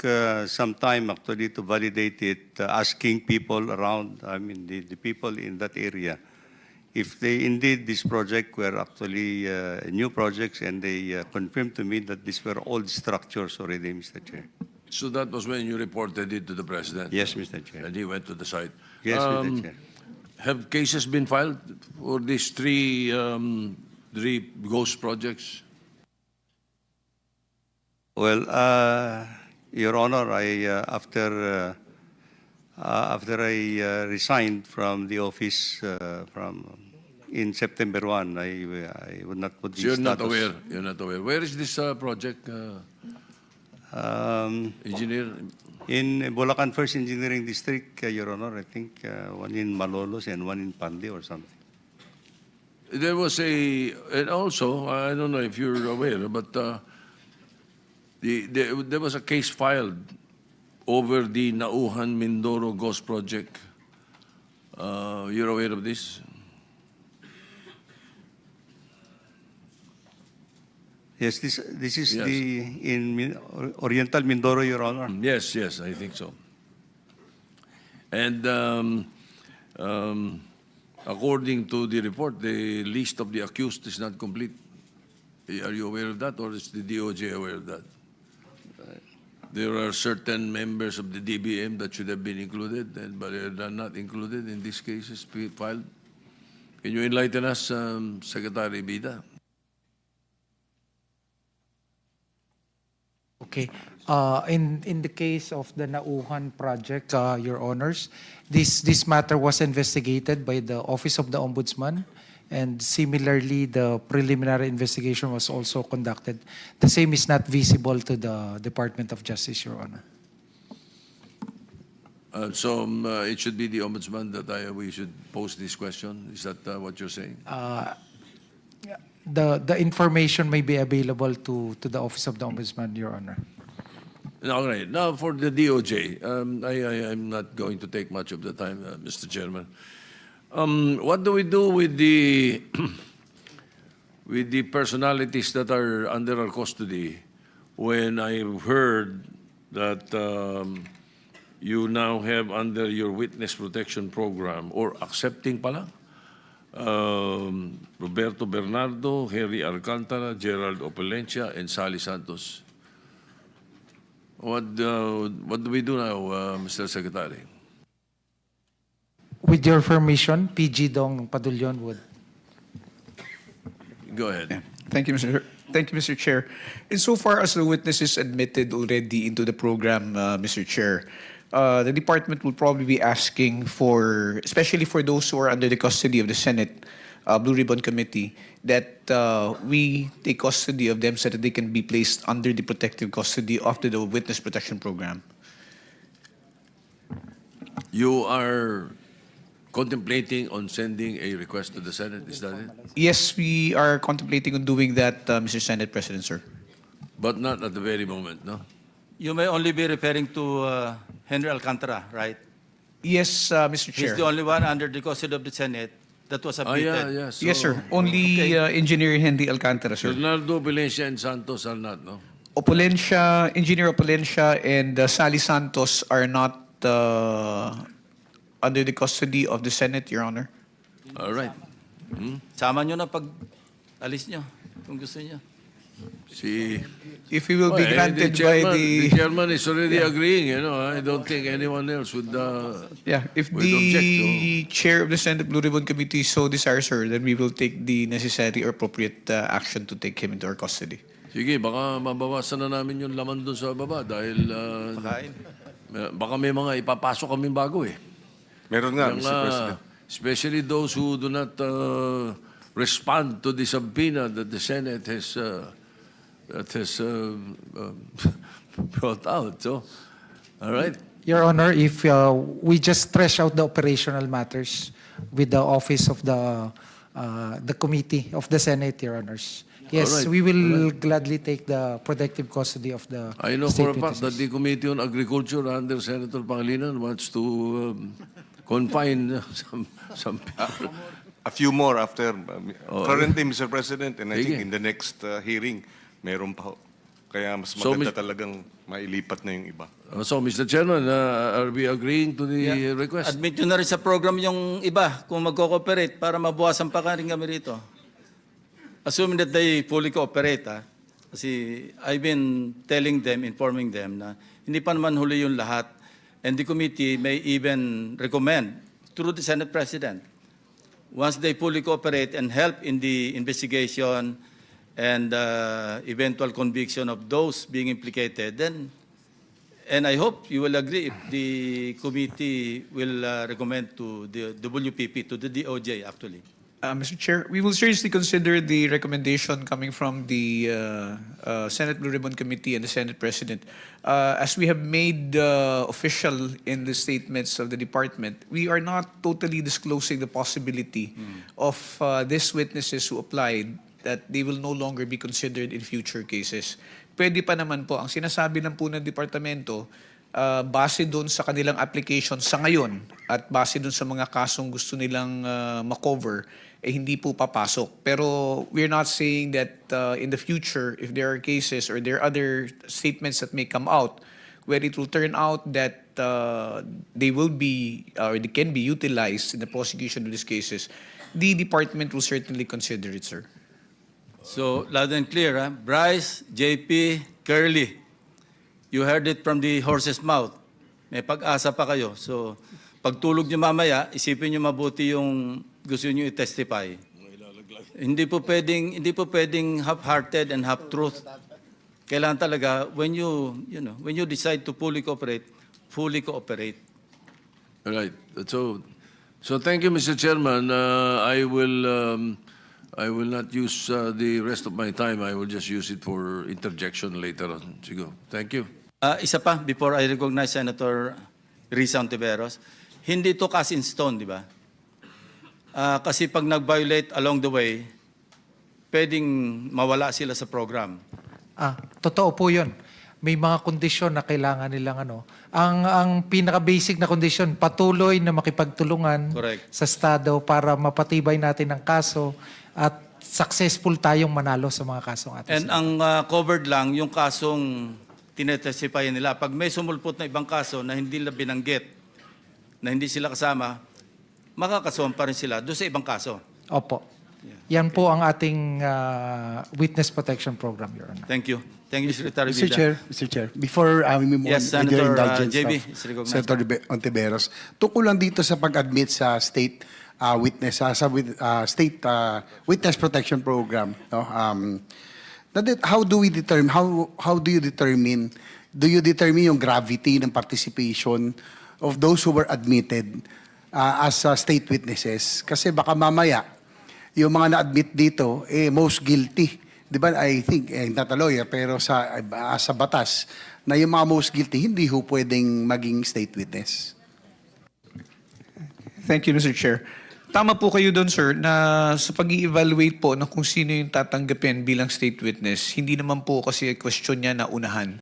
some time actually to validate it, asking people around, I mean, the people in that area, if they indeed this project were actually new projects, and they confirmed to me that these were old structures already, Mr. Chair. So that was when you reported it to the President? Yes, Mr. Chair. And he went to the site? Yes, Mr. Chair. Have cases been filed for these three ghost projects? Well, Your Honor, after I resigned from the office in September 1, I would not put the So you're status. not aware? You're not aware. Where is this project, engineer? In Bulacan First Engineering District, Your Honor, I think one in Malolos and one in Pandi or something. There was and also, I don't know if you're aware, but there was a case filed over the Nauhan Mindoro Ghost Project. You're aware of this? Yes, this is Yes. in Oriental Mindoro, Your Honor. Yes, yes, I think so. And according to the report, the list of the accused is not complete. Are you aware of that, or is the DOJ aware of that? There are certain members of the DBM that should have been included, but they're not included in these cases filed. Can you enlighten us, Secretary Bida? Okay. In the case of the Nauhan project, Your Honors, this matter was investigated by the Office of the Ombudsman, and similarly, the preliminary investigation was also conducted. The same is not visible to the Department of Justice, Your Honor. So it should be the Ombudsman that we should pose this question. Is that what you're saying? The information may be available to the Office of the Ombudsman, Your Honor. All right. Now for the DOJ, I'm not going to take much of the time, Mr. Chairman. What do we do with the with the personalities that are under our custody? When I've heard that you now have under your witness protection program, or accepting pala, Roberto Bernardo, Henry Alcantara, Gerald Opalencia, and Sally Santos. What do we do now, Mr. Secretary? With your permission, PG Dong Padulyon would. Go ahead. Yeah. Thank you, Mr. Chair. Insofar as the witness is admitted already into the program, Mr. Chair, the department will probably be asking for, especially for those who are under the custody of the Senate Blue Ribbon Committee, that we take custody of them so that they can be placed under the protective custody of the Witness Protection Program. You are contemplating on sending a request to the Senate, is that it? Yes, we are contemplating on doing that, Mr. Senate President, sir. But not at the very moment, no? You may only be referring to Henry Alcantara, right? Yes, Mr. Chair. He's the only one under the custody of the Senate that was admitted. Yeah. So Yes, sir. Only Engineer Henry Alcantara, sir. Bernardo, Valencia, and Santos are not, no? Opalencia, Engineer Opalencia, and Sally Santos are not under the custody of the Senate, Your Honor. All right. Sama nyo na pag alis nyo, kung gusto nyo. If we will be granted by the chairman is already agreeing, you know. I don't think anyone else would if would the chair of the Senate Blue Ribbon Committee so desires, sir, then we will take the necessary or appropriate action to take him into our custody. Sige, baka mabawasan na namin yung laman doon sa baba dahil baka may mga ipapasok kami bago eh. Meron nga, Mr. President. Especially those who do not respond to the subpoena that the Senate has brought out. So, all right. Your Honor, if we just thresh out the operational matters with the office of the committee of the Senate, Your Honors. Yes, All right. we will gladly take the protective custody of the I know state for a fact that witnesses. the Committee on Agriculture under Senator Pangilinan wants to confine some people. A few more after, currently, Mr. President, and I Sige. think in the next hearing, meron pa ho. Kaya mas So, maganda talagang mailipat na yung iba. So, Mr. Chairman, are we agreeing to the request? Admit nyo na rin sa program yung iba kung magko-cooperate para mabuwasan pa rin kami rito. Assuming that they fully cooperate, ha? Kasi I've been telling them, informing them na hindi pa naman huli yung lahat. And the committee may even recommend through the Senate President, once they fully cooperate and help in the investigation and eventual conviction of those being implicated, then, and I hope you will agree if the committee will recommend to the WPP, to the DOJ actually. Mr. Chair, we will seriously consider the recommendation coming from the Senate Blue Ribbon Committee and the Senate President. As we have made official in the statements of the department, we are not totally disclosing the possibility of these witnesses who applied that they will no longer be considered in future cases. Pwede pa naman po, ang sinasabi lang po ng departamento, base doon sa kanilang application sa ngayon at base doon sa mga kasong gusto nilang makover, hindi po papasok. Pero we're not saying that in the future, if there are cases or there are other statements that may come out where it will turn out that they will be or they can be utilized in the prosecution of these cases, the department will certainly consider it, sir. So, loud and clear, ha? Bryce, JP, Curly, you heard it from the horse's mouth. May pag-asa pa kayo. So, pagtulog nyo mamaya, isipin nyo mabuti yung gusto nyo i-testify. Hindi po pwedeng half-hearted and half-truth. Kailangan talaga, when you decide to fully cooperate, fully cooperate. All right. So thank you, Mr. Chairman. I will not use the rest of my time. I will just use it for interjection later on. Sigo. Thank you. Isa pa, before I recognize Senator Risa Ontiveros, hindi to cast in stone, di ba? Kasi pag nag-violate along the way, pwedeng mawala sila sa program. Totoo po yun. May mga kondisyon na kailangan nilang Ang pinaka-basic na kondisyon, patuloy na makipagtulungan Correct. sa Estado para mapatibay natin ang kaso at successful tayong manalo sa mga kasong atin. And ang covered lang, yung kasong tinetestify nila. Pag may sumulpot na ibang kaso na hindi nila binanggit, na hindi sila kasama, makakasuhan pa rin sila doon sa ibang kaso. Opo. Yan po ang ating Witness Protection Program, Your Honor. Thank you. Thank you, Secretary Mr. Vida. Mr. Chair, before we move Yes, on with your Senator, indulgence JB of is recognized. Senator Ontiveros, tungkol lang dito sa pag-admit sa state witness protection program. No? How do we determine? How do you determine? Do you determine yung gravity ng participation of those who were admitted as state witnesses? Kasi baka mamaya yung mga na-admit dito most guilty. Di ba, I think, not a lawyer, pero sa batas, na yung mga most guilty, hindi ho pwedeng maging state witness. Thank you, Mr. Chair. Tama po kayo doon, sir, na sa pag-i-evaluate po na kung sino yung tatanggapin bilang state witness, hindi naman po kasi question niya na unahan.